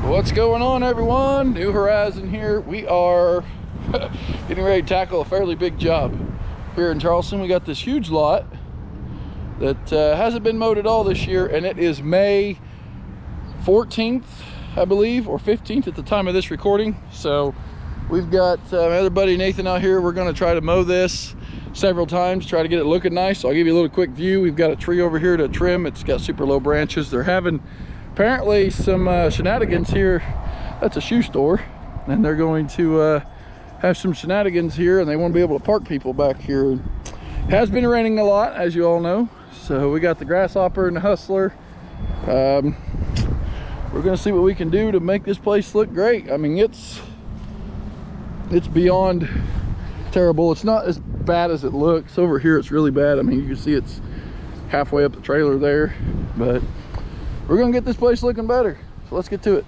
What's going on, everyone? New Horizon here. We are getting ready to tackle a fairly big job here in Charleston. We got this huge lot that hasn't been mowed at all this year, and it is May 14th, I believe, or 15th at the time of this recording. So we've got my other buddy Nathan out here. We're going to try to mow this several times, try to get it looking nice. So I'll give you a little quick view. We've got a tree over here to trim. It's got super low branches. They're having apparently some shenanigans here. That's a shoe store, and they're going to have some shenanigans here, and they want to be able to park people back here. It has been raining a lot, as you all know, so we got the grasshopper and the hustler. We're gonna see what we can do to make this place look great. I mean, it's beyond terrible. It's not as bad as it looks. Over here it's really bad. I mean, you can see it's halfway up the trailer there, but we're gonna get this place looking better. So let's get to it.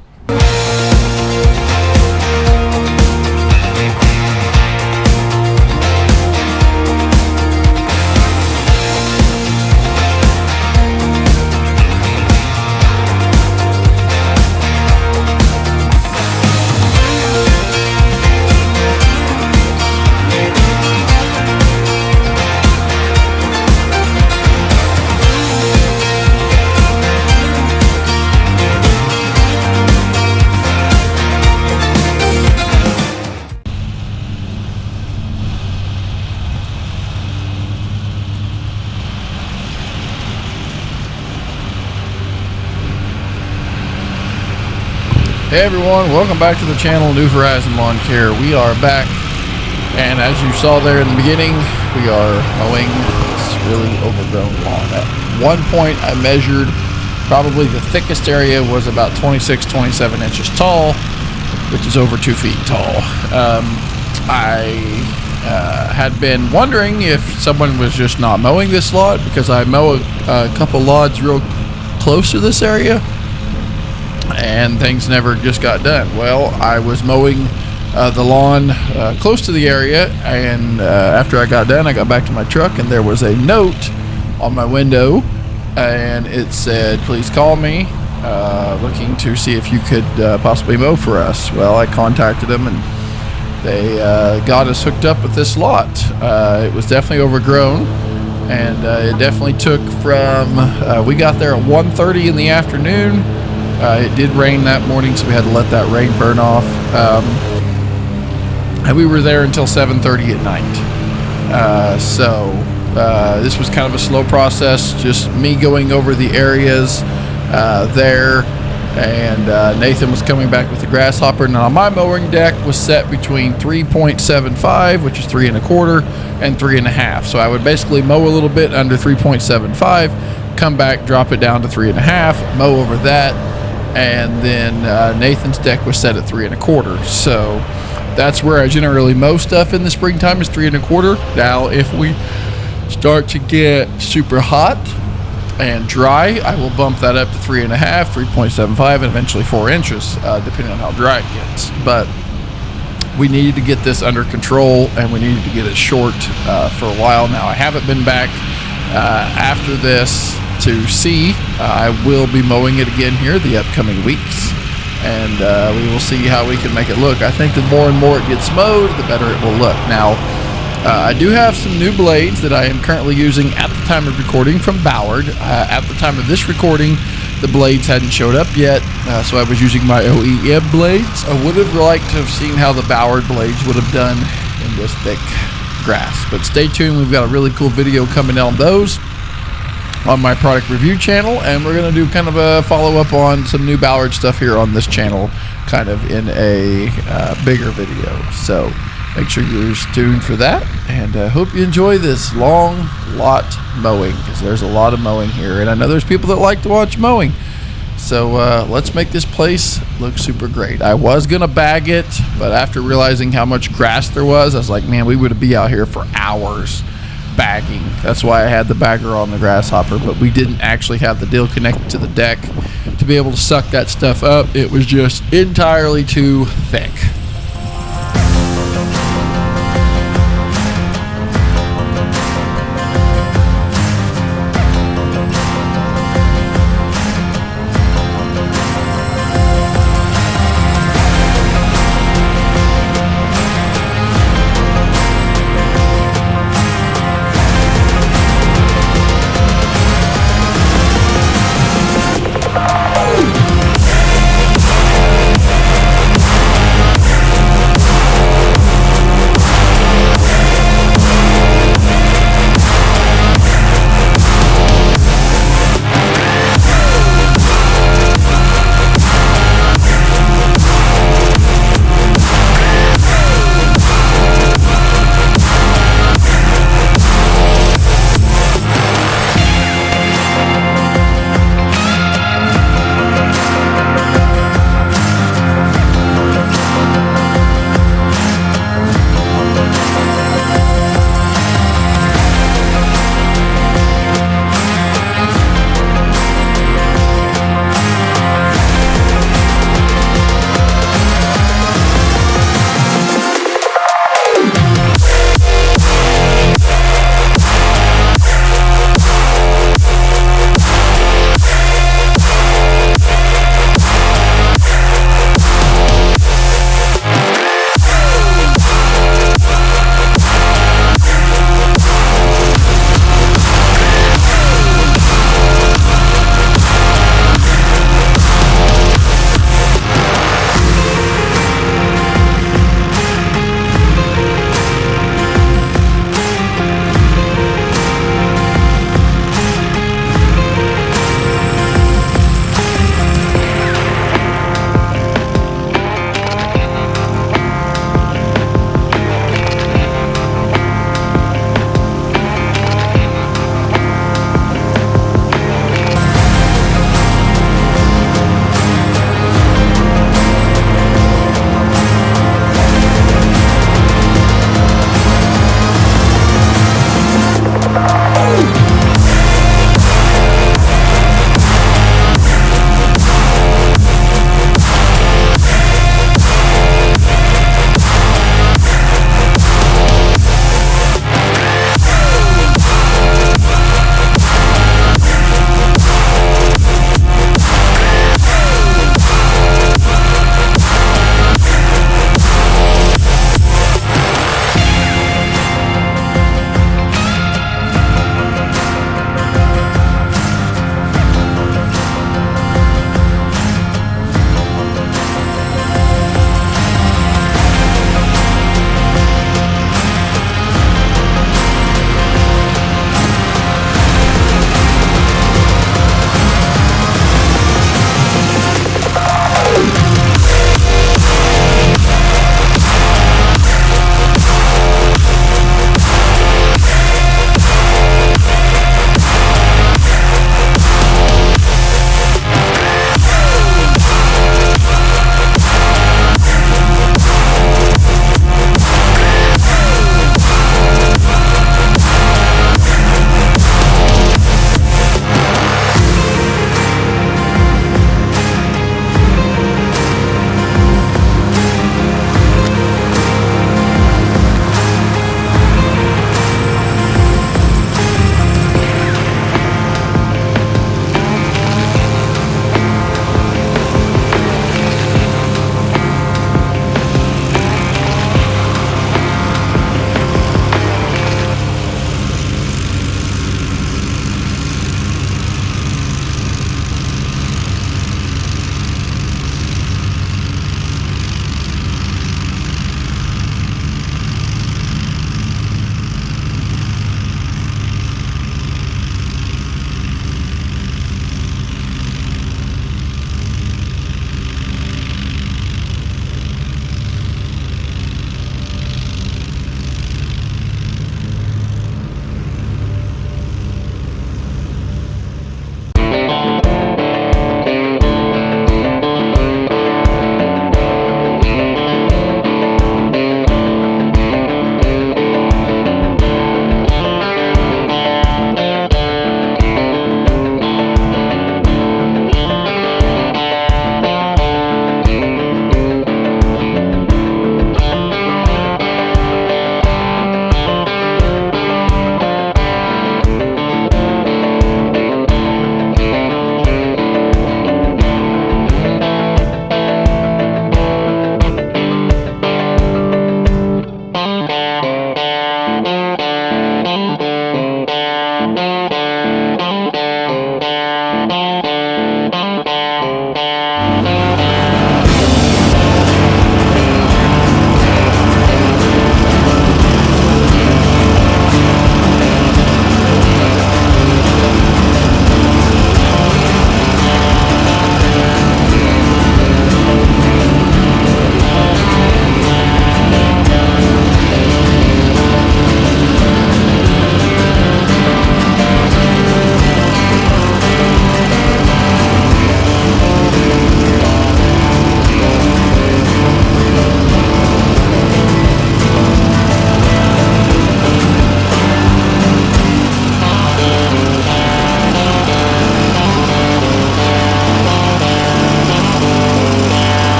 Hey everyone, welcome back to the channel, New Horizon Lawn Care. We are back, and as you saw there in the beginning, we are mowing this really overgrown lawn. At one point I measured probably the thickest area was about 26-27 inches tall, which is over 2 feet tall. I had been wondering if someone was just not mowing this lot, because I mow a couple lots real close to this area, and things never just got done. Well, I was mowing the lawn close to the area, and after I got done, I got back to my truck, and there was a note on my window, and it said, "Please call me, looking to see if you could possibly mow for us." Well, I contacted them, and they got us hooked up with this lot. It was definitely overgrown, and it definitely took from we got there at 1:30 in the afternoon. It did rain that morning, so we had to let that rain burn off. And we were there until 7:30 at night. So this was kind of a slow process, just me going over the areas there, and Nathan was coming back with the grasshopper. Now my mowing deck was set between 3.75, which is 3 1/4, and 3 1/2. So I would basically mow a little bit under 3.75, come back, drop it down to 3 1/2, mow over that. And then Nathan's deck was set at 3 1/4. So that's where I generally mow stuff in the springtime, is 3 1/4. Now, if we start to get super hot and dry, I will bump that up to 3 1/2, 3.75, and eventually 4 inches, depending on how dry it gets. But we needed to get this under control, and we needed to get it short for a while now. I haven't been back after this to see. I will be mowing it again here the upcoming weeks, and we will see how we can make it look. I think the more and more it gets mowed, the better it will look. Now, I do have some new blades that I am currently using at the time of recording from Mowed. At the time of this recording, the blades hadn't showed up yet, so I was using my OEM blades. I would have liked to have seen how the Mowed blades would have done in this thick grass, but stay tuned. We've got a really cool video coming on those on my product review channel, and we're going to do kind of a follow-up on some new Mowed stuff here on this channel, kind of in a bigger video. So make sure you're tuned for that, and I hope you enjoy this long lot mowing, because there's a lot of mowing here, and I know there's people that like to watch mowing. So let's make this place look super great. I was gonna bag it, but after realizing how much grass there was, I was like, man, we would be out here for hours bagging. That's why I had the bagger on the grasshopper, but we didn't actually have the deal connected to the deck to be able to suck that stuff up. It was just entirely too thick.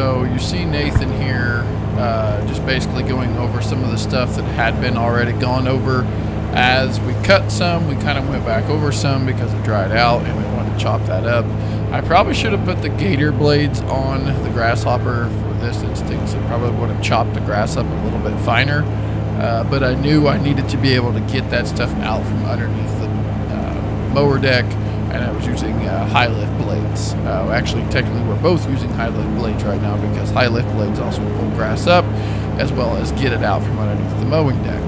So you see Nathan here just basically going over some of the stuff that had been already gone over. As we cut some, we kind of went back over some because it dried out and we wanted to chop that up. I probably should have put the gator blades on the grasshopper for this instance. It probably would have chopped the grass up a little bit finer, but I knew I needed to be able to get that stuff out from underneath the mower deck, and I was using high lift blades. Actually, technically, we're both using high lift blades right now because high lift blades also pull grass up as well as get it out from underneath the mowing deck.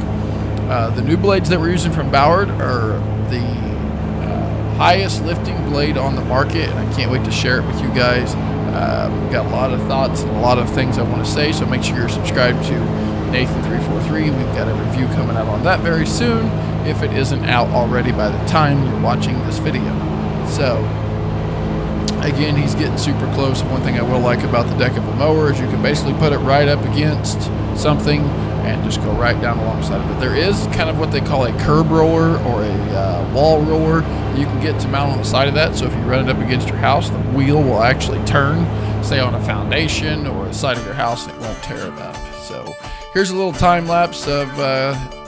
The new blades that we're using from Mowed are the highest lifting blade on the market, and I can't wait to share it with you guys. Got a lot of thoughts and a lot of things I want to say, so make sure you're subscribed to Nathan343. We've got a review coming out on that very soon, if it isn't out already by the time you're watching this video. So again, he's getting super close. One thing I will like about the deck of a mower is you can basically put it right up against something and just go right down alongside of it. There is kind of what they call a curb roller or a wall roller you can get to mount on the side of that. So if you run it up against your house, the wheel will actually turn, say on a foundation or the side of your house, and it won't tear it up. So here's a little time lapse of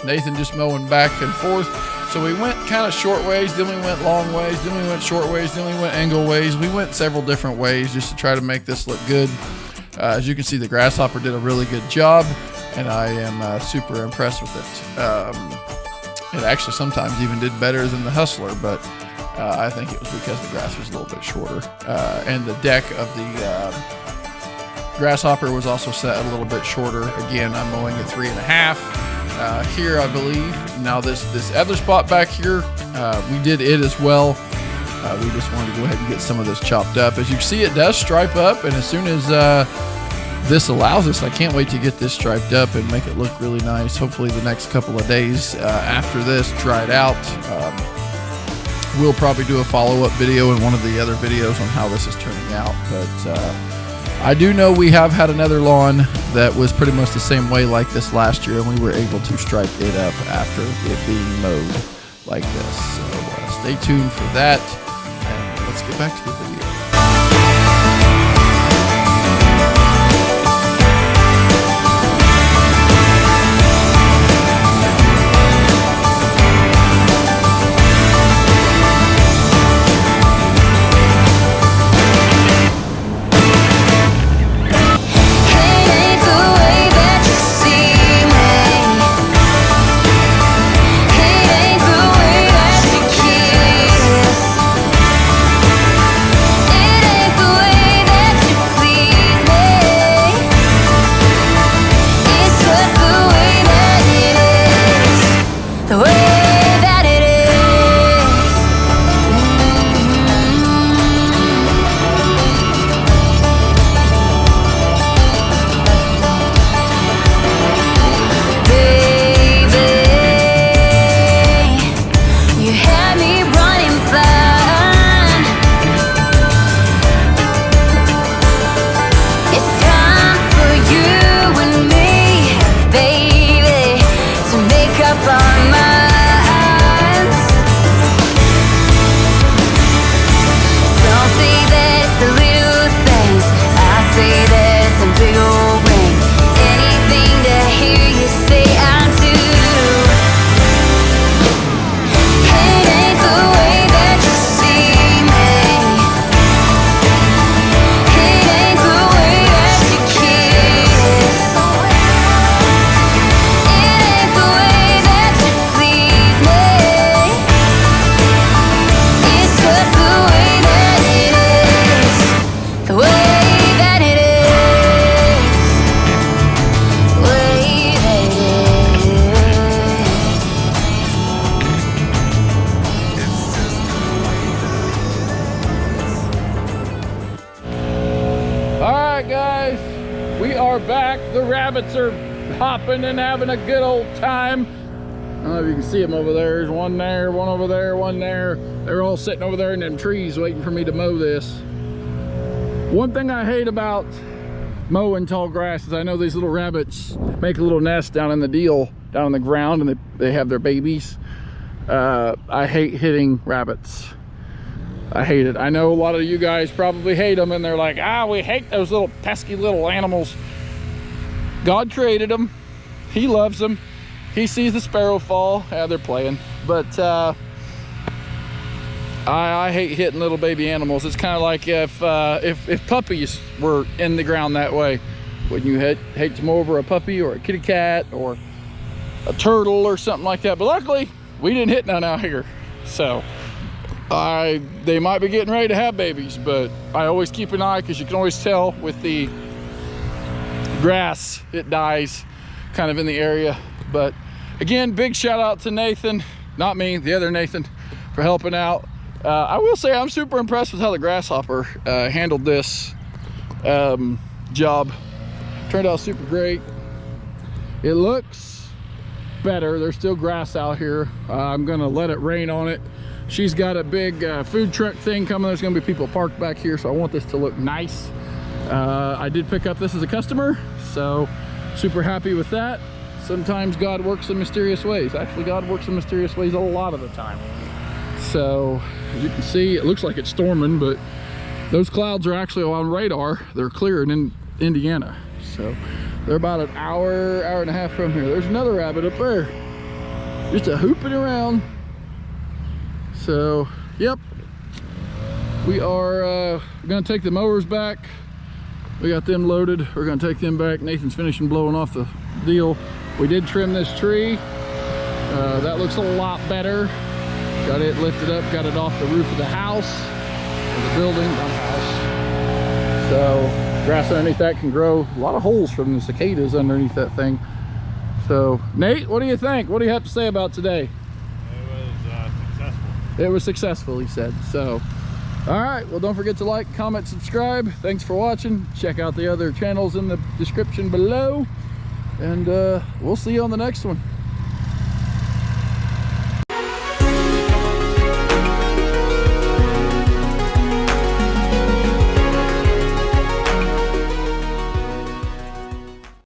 Nathan just mowing back and forth. So we went kind of short ways, then we went long ways, then we went short ways, then we went angle ways. We went several different ways just to try to make this look good. As you can see, the grasshopper did a really good job, and I am super impressed with it. It actually sometimes even did better than the Hustler, but I think it was because the grass was a little bit shorter. And the deck of the grasshopper was also set a little bit shorter. Again, I'm mowing at 3.5 here, I believe. Now this other spot back here, we did it as well. We just wanted to go ahead and get some of this chopped up. As you see, it does stripe up, and as soon as this allows us, I can't wait to get this striped up and make it look really nice. Hopefully the next couple of days after this dried out, we'll probably do a follow-up video in one of the other videos on how this is turning out. But I do know we have had another lawn that was pretty much the same way like this last year, and we were able to stripe it up after it being mowed like this. So stay tuned for that, and let's get back to the video. Back, the rabbits are hopping and having a good old time. I don't know if you can see them over there. There's one there, one over there, one there. They're all sitting over there in them trees waiting for me to mow this. One thing I hate about mowing tall grass is I know these little rabbits make a little nest down in the down on the ground, and they have their babies. I hate hitting rabbits. I hate it. I know a lot of you guys probably hate them, and they're like, ah, we hate those little pesky little animals. God created them. He loves them. He sees the sparrow fall. Yeah, they're playing. But I hate hitting little baby animals. It's kind of like if puppies were in the ground that way. Wouldn't you hate to mow over a puppy or a kitty cat or a turtle or something like that? But luckily, we didn't hit none out here. So they might be getting ready to have babies, but I always keep an eye, because you can always tell with the grass, it dies kind of in the area. But again, big shout out to Nathan, not me, the other Nathan, for helping out. I will say I'm super impressed with how the grasshopper handled this job. Turned out super great. It looks better. There's still grass out here. I'm gonna let it rain on it. She's got a big food truck thing coming. There's gonna be people parked back here, so I want this to look nice. I did pick up this as a customer, so super happy with that. Sometimes God works in mysterious ways. Actually, God works in mysterious ways a lot of the time. So as you can see, it looks like it's storming, but those clouds are actually on radar. They're clearing in Indiana. So they're about an hour and a half from here. There's another rabbit up there, just a hooping around. So, yep, we are gonna take the mowers back. We got them loaded. We're gonna take them back. Nathan's finishing blowing off the deal. We did trim this tree. That looks a lot better. Got it lifted up, got it off the roof of the house, or the building, not house. So grass underneath that can grow. A lot of holes from the cicadas underneath that thing. So Nate, what do you think? What do you have to say about today? It was successful, he said. So, all right, well, don't forget to like, comment, subscribe. Thanks for watching. Check out the other channels in the description below, and we'll see you on the next one.